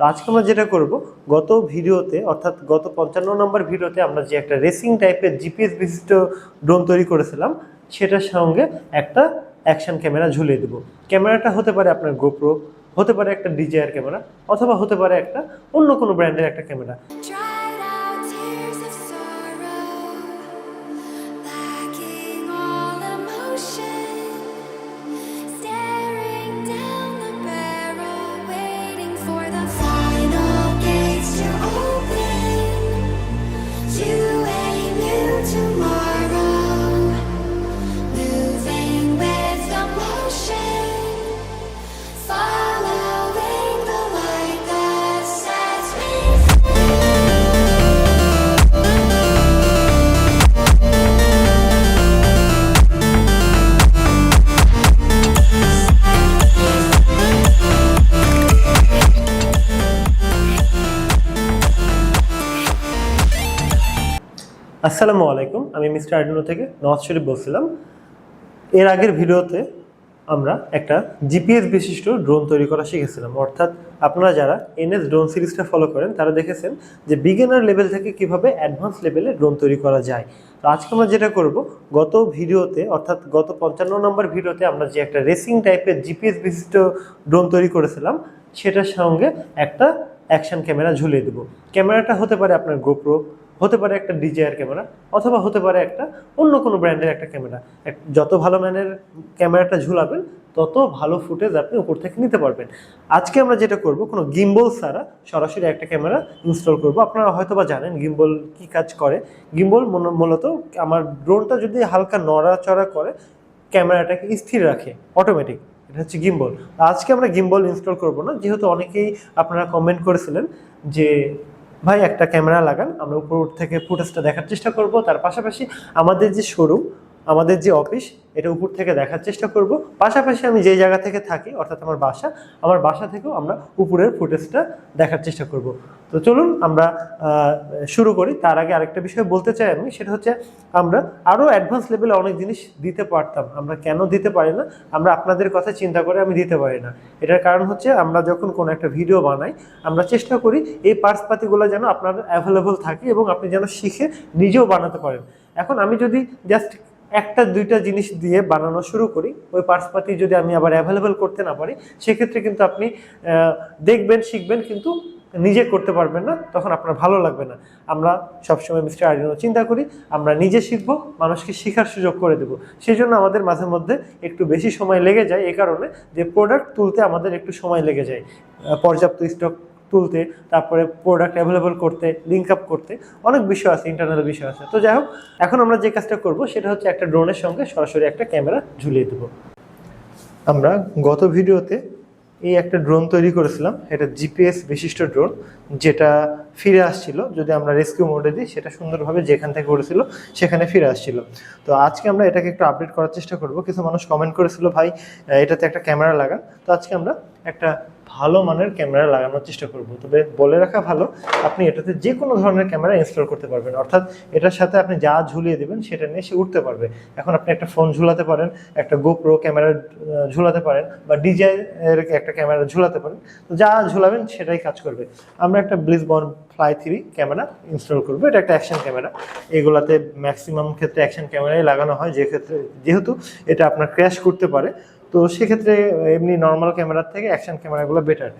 তো আজকে আমরা যেটা করব, গত ভিডিওতে অর্থাৎ গত 55 নম্বর ভিডিওতে আমরা যে একটা রেসিং টাইপের জিপিএস বিশিষ্ট ড্রোন তৈরি করেছিলাম, সেটার সঙ্গে একটা অ্যাকশন ক্যামেরা ঝুলিয়ে দেবো। ক্যামেরাটা হতে পারে আপনার গোপ্রো, হতে পারে একটা ডিজিআর ক্যামেরা, অথবা হতে পারে একটা অন্য কোনো ব্র্যান্ডের একটা ক্যামেরা। আসসালামু আলাইকুম, আমি মিস্টার আর্ডিনো থেকে নওয়াজ শরীফ বলছিলাম। এর আগের ভিডিওতে আমরা একটা জিপিএস বিশিষ্ট ড্রোন তৈরি করা শিখেছিলাম, অর্থাৎ আপনারা যারা এনএস ড্রোন সিরিজটা ফলো করেন তারা দেখেছেন যে বিগিনার লেভেল থেকে কিভাবে অ্যাডভান্স লেভেলে ড্রোন তৈরি করা যায়। তো আজকে আমরা যেটা করব, গত ভিডিওতে অর্থাৎ গত 55 নম্বর ভিডিওতে আমরা যে একটা রেসিং টাইপের জিপিএস বিশিষ্ট ড্রোন তৈরি করেছিলাম, সেটার সঙ্গে একটা অ্যাকশন ক্যামেরা ঝুলিয়ে দেবো। ক্যামেরাটা হতে পারে আপনার গোপ্রো, হতে পারে একটা ডিজিআর ক্যামেরা, অথবা হতে পারে একটা অন্য কোনো ব্র্যান্ডের একটা ক্যামেরা। যত ভালো মানের ক্যামেরাটা ঝুলাবেন তত ভালো ফুটেজ আপনি উপর থেকে নিতে পারবেন। আজকে আমরা যেটা করব, কোনো গিম্বল ছাড়া সরাসরি একটা ক্যামেরা ইনস্টল করব। আপনারা হয়তো বা জানেন গিম্বল কি কাজ করে। গিম্বল মূলত আমার ড্রোনটা যদি হালকা নড়াচড়া করে ক্যামেরাটাকে স্থির রাখে অটোমেটিক, এটা হচ্ছে গিম্বল। আজকে আমরা গিম্বল ইনস্টল করব না, যেহেতু অনেকেই আপনারা কমেন্ট করেছিলেন যে ভাই একটা ক্যামেরা লাগান, আমরা উপর থেকে ফুটেজটা দেখার চেষ্টা করব। তার পাশাপাশি আমাদের যে শোরুম, আমাদের যে অফিস, এটা উপর থেকে দেখার চেষ্টা করব। পাশাপাশি আমি যে জায়গা থেকে থাকি অর্থাৎ আমার বাসা থেকেও আমরা উপরের ফুটেজটা দেখার চেষ্টা করব। তো চলুন আমরা শুরু করি। তার আগে আরেকটা বিষয় বলতে চাই আমি, সেটা হচ্ছে আমরা আরও অ্যাডভান্স লেভেলে অনেক জিনিস দিতে পারতাম। আমরা কেন দিতে পারি না? আমরা আপনাদের কথা চিন্তা করে আমি দিতে পারি না। এটার কারণ হচ্ছে আমরা যখন কোনো একটা ভিডিও বানাই, আমরা চেষ্টা করি এই পার্টসপাতিগুলো যেন আপনার অ্যাভেলেবল থাকে এবং আপনি যেন শিখে নিজেও বানাতে পারেন। এখন আমি যদি জাস্ট একটা দুইটা জিনিস দিয়ে বানানো শুরু করি, ওই পার্টসপাতি যদি আমি আবার অ্যাভেলেবল করতে না পারি, সেক্ষেত্রে কিন্তু আপনি দেখবেন, শিখবেন, কিন্তু নিজে করতে পারবেন না, তখন আপনার ভালো লাগবে না। আমরা সবসময় মিস্টার আর্ডিনো চিন্তা করি আমরা নিজে শিখবো, মানুষকে শেখার সুযোগ করে দেবো। সেই জন্য আমাদের মাঝে মধ্যে একটু বেশি সময় লেগে যায়, এই কারণে যে প্রোডাক্ট তুলতে আমাদের একটু সময় লেগে যায়, পর্যাপ্ত স্টক তুলতে, তারপরে প্রোডাক্ট অ্যাভেলেবল করতে, লিঙ্ক আপ করতে, অনেক বিষয় আছে, ইন্টারনাল বিষয় আছে। তো যাই হোক, এখন আমরা যে কাজটা করব সেটা হচ্ছে একটা ড্রোনের সঙ্গে সরাসরি একটা ক্যামেরা ঝুলিয়ে দেবো। আমরা গত ভিডিওতে এই একটা ড্রোন তৈরি করেছিলাম, এটা জিপিএস বিশিষ্ট ড্রোন, যেটা ফিরে আসছিল। যদি আমরা রেস্কিউ মোডে দিই, সেটা সুন্দরভাবে যেখান থেকে করেছিল সেখানে ফিরে আসছিল। তো আজকে আমরা এটাকে একটু আপডেট করার চেষ্টা করব। কিছু মানুষ কমেন্ট করেছিল ভাই এটাতে একটা ক্যামেরা লাগান। তো আজকে আমরা একটা ভালো মানের ক্যামেরা লাগানোর চেষ্টা করব। তবে বলে রাখা ভালো, আপনি এটাতে যে কোনো ধরনের ক্যামেরা ইনস্টল করতে পারবেন, অর্থাৎ এটার সাথে আপনি যা ঝুলিয়ে দেবেন সেটা নিয়ে সে উঠতে পারবে। এখন আপনি একটা ফোন ঝুলাতে পারেন, একটা গোপ্রো ক্যামেরা ঝুলাতে পারেন, বা ডিজিআই এর একটা ক্যামেরা ঝুলাতে পারেন। তো যা ঝুলাবেন সেটাই কাজ করবে। আমরা একটা ব্লিজবর্ন ফ্লাই 3 ক্যামেরা ইনস্টল করবো। এটা একটা অ্যাকশন ক্যামেরা। এগুলাতে ম্যাক্সিমাম ক্ষেত্রে অ্যাকশন ক্যামেরাই লাগানো হয়, যেহেতু এটা আপনার ক্র্যাশ করতে পারে। তো সেক্ষেত্রে এমনি নর্মাল ক্যামেরার থেকে অ্যাকশন ক্যামেরাগুলো বেটার।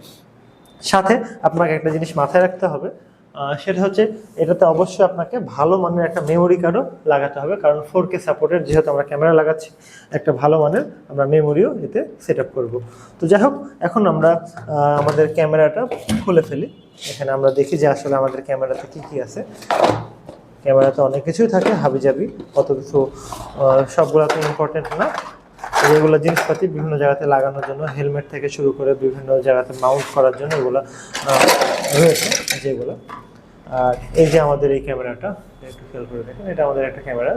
সাথে আপনাকে একটা জিনিস মাথায় রাখতে হবে, সেটা হচ্ছে এটাতে অবশ্যই আপনাকে ভালো মানের একটা মেমোরি কার্ডও লাগাতে হবে, কারণ 4K সাপোর্টের যেহেতু আমরা ক্যামেরা লাগাচ্ছি, একটা ভালো মানের আমরা মেমোরিও এতে সেট আপ করবো। তো যাই হোক, এখন আমরা আমাদের ক্যামেরাটা খুলে ফেলি। এখানে আমরা দেখি যে আসলে আমাদের ক্যামেরাতে কী কী আছে। ক্যামেরাতে অনেক কিছুই থাকে, হাবিজাবি, কত কিছু, সবগুলো তো ইম্পর্টেন্ট না। এগুলো জিনিসপাতি বিভিন্ন জায়গাতে লাগানোর জন্য, হেলমেট থেকে শুরু করে বিভিন্ন জায়গাতে মাউন্ট করার জন্য এগুলো রয়েছে যেগুলো। আর এই যে আমাদের এই ক্যামেরাটা একটু খেয়াল করে দেখেন, এটা আমাদের একটা ক্যামেরা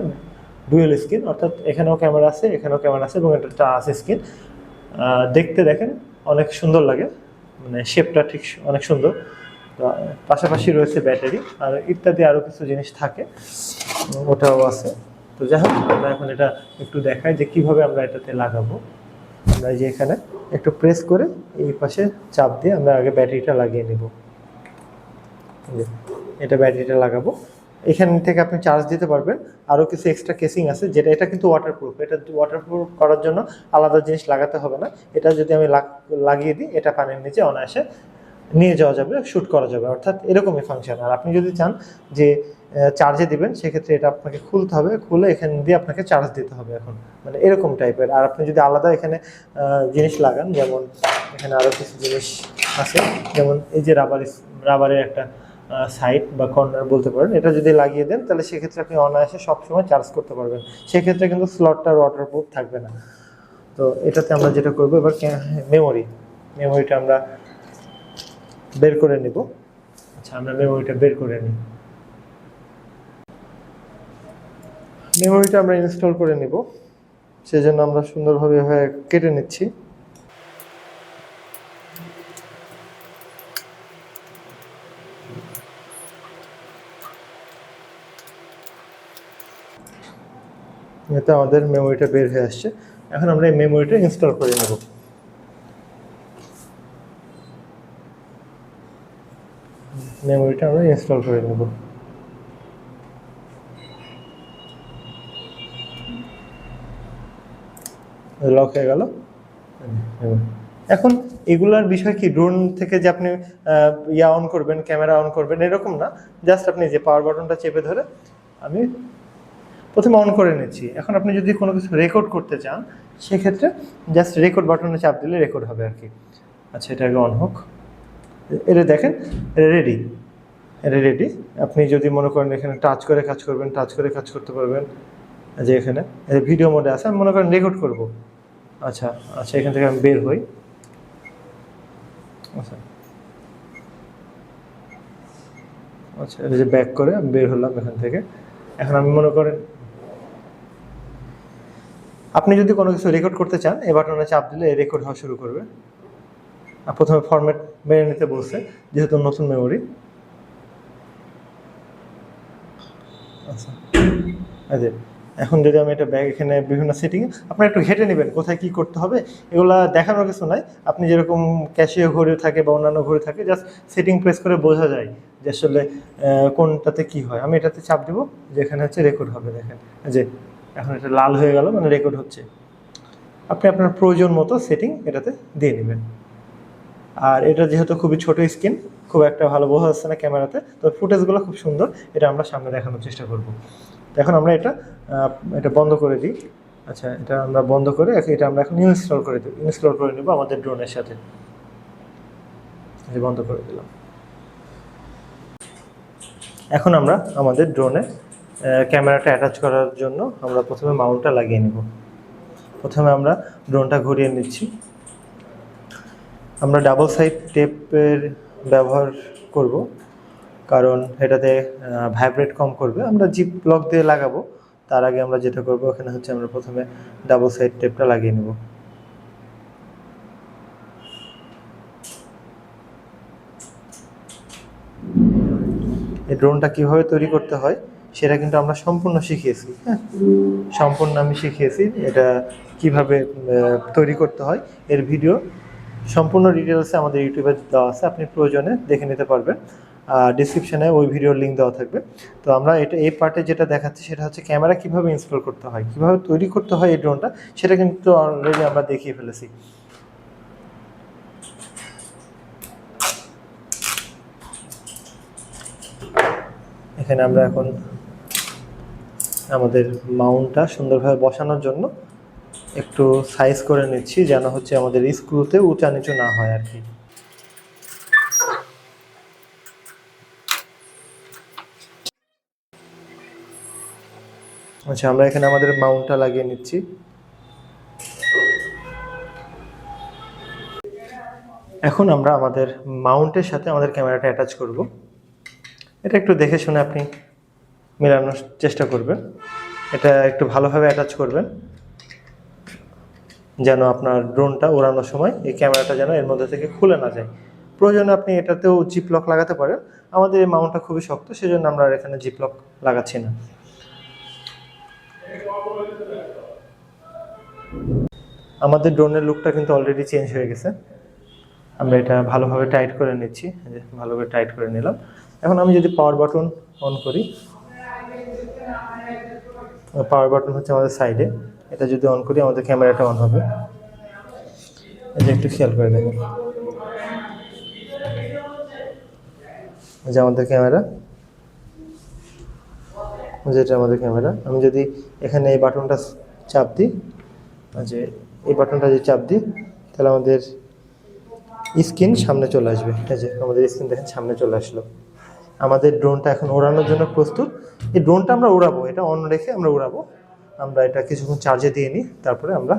ডুয়েল স্ক্রিন, অর্থাৎ এখানেও ক্যামেরা আছে, এখানেও ক্যামেরা আছে, এবং এটা টাচ স্ক্রিন। দেখতে দেখেন অনেক সুন্দর লাগে, মানে শেপটা ঠিক অনেক সুন্দর। পাশাপাশি রয়েছে ব্যাটারি আর ইত্যাদি আরও কিছু জিনিস থাকে, ওটাও আছে। তো যাই হোক, আমরা এখন এটা একটু দেখাই যে কিভাবে আমরা এটাতে লাগাবো। আমরা এই যে এখানে একটু প্রেস করে এই পাশে চাপ দিয়ে আমরা আগে ব্যাটারিটা লাগিয়ে নেব। এটা ব্যাটারিটা লাগাবো, এখান থেকে আপনি চার্জ দিতে পারবেন। আরও কিছু এক্সট্রা কেসিং আছে, যেটা এটা কিন্তু ওয়াটারপ্রুফ। এটা ওয়াটারপ্রুফ করার জন্য আলাদা জিনিস লাগাতে হবে না। এটা যদি আমি লাগিয়ে দিই, এটা পানির নিচে অনায়াসে নিয়ে যাওয়া যাবে, শ্যুট করা যাবে, অর্থাৎ এরকমই ফাংশন। আর আপনি যদি চান যে চার্জে দিবেন, সেক্ষেত্রে এটা আপনাকে খুলতে হবে, খুলে এখান দিয়ে আপনাকে চার্জ দিতে হবে এখন, মানে এরকম টাইপের। আর আপনি যদি আলাদা এখানে জিনিস লাগান, যেমন এখানে আরও কিছু জিনিস আছে, যেমন এই যে রাবারের একটা সাইড বা কর্নার বলতে পারেন, এটা যদি লাগিয়ে দেন তাহলে সেক্ষেত্রে আপনি অনায়াসে সবসময় চার্জ করতে পারবেন। সেক্ষেত্রে কিন্তু স্লটটা ওয়াটারপ্রুফ থাকবে না। তো এটাতে আমরা যেটা করবো এবার, মেমোরিটা আমরা বের করে নেব। আচ্ছা, আমরা মেমোরিটা বের করে নিই। মেমোরিটা আমরা ইনস্টল করে নিব, সেজন্য আমরা সুন্দরভাবে কেটে নিচ্ছি। এতে আমাদের মেমোরিটা বের হয়ে আসছে। এখন আমরা এই মেমোরিটা ইনস্টল করে নেব। মেমোরিটা আমরা ইনস্টল করে নেব। লক হয়ে গেল। এখন এগুলার বিষয় কি, ড্রোন থেকে যে আপনি অন করবেন, ক্যামেরা অন করবেন এরকম না। জাস্ট আপনি যে পাওয়ার বাটনটা চেপে ধরে আমি প্রথমে অন করে নিচ্ছি। এখন আপনি যদি কোনো কিছু রেকর্ড করতে চান, সেক্ষেত্রে জাস্ট রেকর্ড বাটনে চাপ দিলে রেকর্ড হবে আর কি। আচ্ছা, এটা আগে অন হোক। এটা দেখেন, এটা রেডি। আপনি যদি মনে করেন এখানে টাচ করে কাজ করবেন, টাচ করে কাজ করতে পারবেন। যে এখানে ভিডিও মোডে আছে, আমি মনে করেন রেকর্ড করব। আচ্ছা, এখান থেকে আমি বের হই। আচ্ছা, এটা যে ব্যাক করে আমি বের হলাম এখান থেকে। এখন আমি মনে করেন আপনি যদি কোনো কিছু রেকর্ড করতে চান, এই বাটনে চাপ দিলে রেকর্ড হওয়া শুরু করবে। আর প্রথমে ফরম্যাট মেনে নিতে বলছে, যেহেতু নতুন মেমোরি। আচ্ছা, এখন যদি আমি এটা এখানে বিভিন্ন সেটিং আপনারা একটু ঘেটে নেবেন, কোথায় কি করতে হবে। এগুলা দেখানোর কিছু নাই। আপনি যেরকম ক্যাশিও ঘড়ি থাকে বা অন্যান্য ঘড়ি থাকে, জাস্ট সেটিং প্রেস করে বোঝা যায় যে আসলে কোনটাতে কি হয়। আমি এটাতে চাপ দেবো, যেখানে হচ্ছে রেকর্ড হবে। দেখেন যে এখন এটা লাল হয়ে গেল, মানে রেকর্ড হচ্ছে। আপনি আপনার প্রয়োজন মতো সেটিং এটাতে দিয়ে নেবেন। আর এটা যেহেতু খুবই ছোট স্ক্রিন, খুব একটা ভালো বোঝা যাচ্ছে না ক্যামেরাতে, তো ফুটেজগুলো খুব সুন্দর, এটা আমরা সামনে দেখানোর চেষ্টা করব। এখন আমরা এটা বন্ধ করে দিই। আচ্ছা, এটা আমরা বন্ধ করে এটা আমরা এখন ইনস্টল করে নেব আমাদের ড্রোনের সাথে। বন্ধ করে দিলাম। এখন আমরা আমাদের ড্রোনে ক্যামেরাটা অ্যাটাচ করার জন্য আমরা প্রথমে মাউন্টটা লাগিয়ে নেব। প্রথমে আমরা ড্রোনটা ঘুরিয়ে নিচ্ছি। আমরা ডাবল সাইড টেপের ব্যবহার করব, কারণ এটাতে ভাইব্রেট কম করবে। আমরা জিপ লক দিয়ে লাগাবো, তার আগে আমরা যেটা করব, এখানে হচ্ছে আমরা প্রথমে ডাবল সাইড টেপটা লাগিয়ে নেব। এই ড্রোনটা কীভাবে তৈরি করতে হয় সেটা কিন্তু আমরা সম্পূর্ণ শিখিয়েছি। হ্যাঁ, সম্পূর্ণ আমি শিখিয়েছি এটা কিভাবে তৈরি করতে হয়। এর ভিডিও সম্পূর্ণ ডিটেলসে আমাদের ইউটিউবে দেওয়া আছে, আপনি প্রয়োজনে দেখে নিতে পারবেন। ডিসক্রিপশানে ওই ভিডিওর লিঙ্ক দেওয়া থাকবে। তো আমরা এই পার্টে যেটা দেখাচ্ছি সেটা হচ্ছে ক্যামেরা কীভাবে ইনস্টল করতে হয়, কীভাবে তৈরি করতে হয় এই ড্রোনটা, সেটা কিন্তু অলরেডি আমরা দেখিয়ে ফেলেছি। এখানে আমরা এখন আমাদের মাউন্টটা সুন্দরভাবে বসানোর জন্য একটু সাইজ করে নিচ্ছি, যেন হচ্ছে আমাদের স্ক্রুতে উঁচা নিচু না হয় আর কি। আচ্ছা, আমরা এখানে আমাদের মাউন্টটা লাগিয়ে নিচ্ছি। এখন আমরা আমাদের মাউন্টের সাথে আমাদের ক্যামেরাটা অ্যাটাচ করব। এটা একটু দেখে শুনে আপনি মেলানোর চেষ্টা করবেন। এটা একটু ভালোভাবে অ্যাটাচ করবেন, যেন আপনার ড্রোনটা ওড়ানোর সময় এই ক্যামেরাটা যেন এর মধ্যে থেকে খুলে না যায়। প্রয়োজনে আপনি এটাতেও জিপ লক লাগাতে পারেন। আমাদের এই মাউন্টটা খুবই শক্ত, সেজন্য আমরা এখানে জিপ লক লাগাচ্ছি না। আমাদের ড্রোনের লুকটা কিন্তু অলরেডি চেঞ্জ হয়ে গেছে। আমরা এটা ভালোভাবে টাইট করে নিচ্ছি, ভালোভাবে টাইট করে নিলাম। এখন আমি যদি পাওয়ার বাটন অন করি, পাওয়ার বাটন হচ্ছে আমাদের সাইডে, এটা যদি অন করি আমাদের ক্যামেরাটা অন হবে। এই যে একটু খেয়াল করে দেখুন, যে আমাদের ক্যামেরা, যেটা আমাদের ক্যামেরা। আমি যদি এখানে এই বাটনটা চাপ দিই, যে এই বাটনটা যদি চাপ দিই, তাহলে আমাদের স্ক্রিন সামনে চলে আসবে। এই যে আমাদের স্ক্রিন দেখেন সামনে চলে আসলো। আমাদের ড্রোনটা এখন ওড়ানোর জন্য প্রস্তুত। এই ড্রোনটা আমরা উড়াবো, এটা অন রেখে আমরা উড়াবো। আমরা এটা কিছুক্ষণ চার্জে দিয়ে নিই, তারপরে আমরা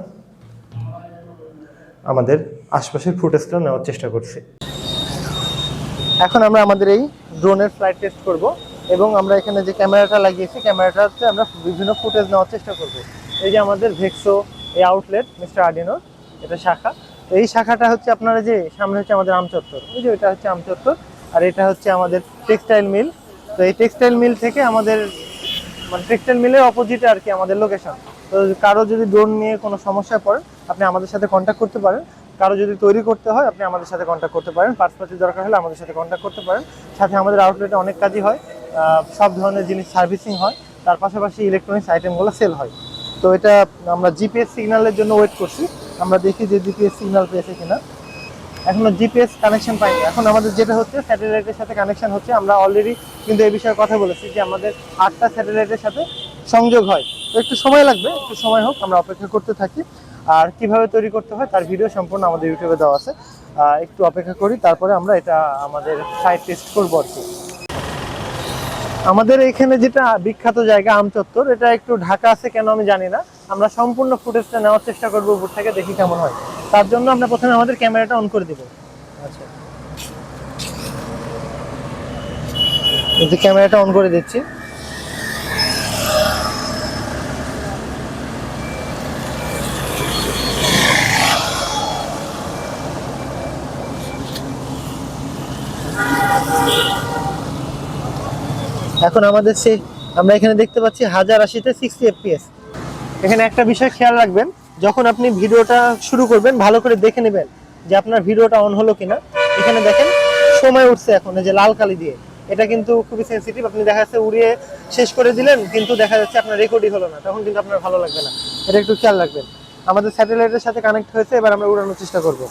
আমাদের আশপাশের ফুটেজটা নেওয়ার চেষ্টা করছি। এখন আমরা আমাদের এই ড্রোনের ফ্লাইট টেস্ট করব, এবং আমরা এখানে যে ক্যামেরাটা লাগিয়েছি, ক্যামেরাটাতে আমরা বিভিন্ন ফুটেজ নেওয়ার চেষ্টা করব। এই যে আমাদের ভেক্সো এই আউটলেট মিস্টার আর্ডিনোর, এটা শাখা। তো এই শাখাটা হচ্ছে আপনারা যে সামনে হচ্ছে আমাদের আমচত্বর, ওই যে এটা হচ্ছে আমচত্বর, আর এটা হচ্ছে আমাদের টেক্সটাইল মিল। তো এই টেক্সটাইল মিল থেকে আমাদের, মানে টেক্সটাইল মিলের অপোজিটে আর কি আমাদের লোকেশন। তো কারো যদি ড্রোন নিয়ে কোনো সমস্যা পড়ে, আপনি আমাদের সাথে কন্ট্যাক্ট করতে পারেন। কারো যদি তৈরি করতে হয়, আপনি আমাদের সাথে কন্ট্যাক্ট করতে পারেন। পার্টস দরকার হলে আমাদের সাথে কন্ট্যাক্ট করতে পারেন। সাথে আমাদের আউটলেটে অনেক কাজই হয়, সব ধরনের জিনিস সার্ভিসিং হয়, তার পাশাপাশি ইলেকট্রনিক্স আইটেমগুলো সেল হয়। তো এটা আমরা জিপিএস সিগন্যালের জন্য ওয়েট করছি, আমরা দেখি যে জিপিএস সিগন্যাল পেয়েছে কিনা। এখনো জিপিএস কানেকশন পাইনি। এখন আমাদের যেটা হচ্ছে স্যাটেলাইটের সাথে কানেকশন হচ্ছে। আমরা অলরেডি কিন্তু এই বিষয়ে কথা বলেছি যে আমাদের 8টা স্যাটেলাইটের সাথে সংযোগ হয়। তো একটু সময় লাগবে, একটু সময় হোক, আমরা অপেক্ষা করতে থাকি। আর কিভাবে তৈরি করতে হয় তার ভিডিও সম্পূর্ণ আমাদের ইউটিউবে দেওয়া আছে, একটু অপেক্ষা করি, তারপরে আমরা এটা আমাদের সাইট টেস্ট করবো আর কি। আমাদের এখানে যেটা বিখ্যাত জায়গা আমচত্বর, এটা একটু ঢাকা আছে কেন আমি জানি না। আমরা সম্পূর্ণ ফুটেজটা নেওয়ার চেষ্টা করবো উপর থেকে, দেখি কেমন হয়। তার জন্য আমরা প্রথমে আমাদের ক্যামেরাটা অন করে দিব। আচ্ছা, এই যে ক্যামেরাটা অন করে দিচ্ছি। এখন আমাদের আমরা এখানে দেখতে পাচ্ছি 1080-তে 60 fps। এখানে একটা বিষয় খেয়াল রাখবেন, যখন আপনি ভিডিওটা শুরু করবেন ভালো করে দেখে নেবেন যে আপনার ভিডিওটা অন হলো কিনা। এখানে দেখেন সময় উঠছে এখন, এই যে লাল কালি দিয়ে, এটা কিন্তু খুবই সেন্সিটিভ। আপনি দেখা যাচ্ছে উড়িয়ে শেষ করে দিলেন, কিন্তু দেখা যাচ্ছে আপনার রেকর্ডই হলো না, তখন কিন্তু আপনার ভালো লাগবে না। এটা একটু খেয়াল রাখবেন। আমাদের স্যাটেলাইটের সাথে কানেক্ট হয়েছে, এবার আমরা উড়ানোর চেষ্টা করব।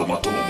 মতামত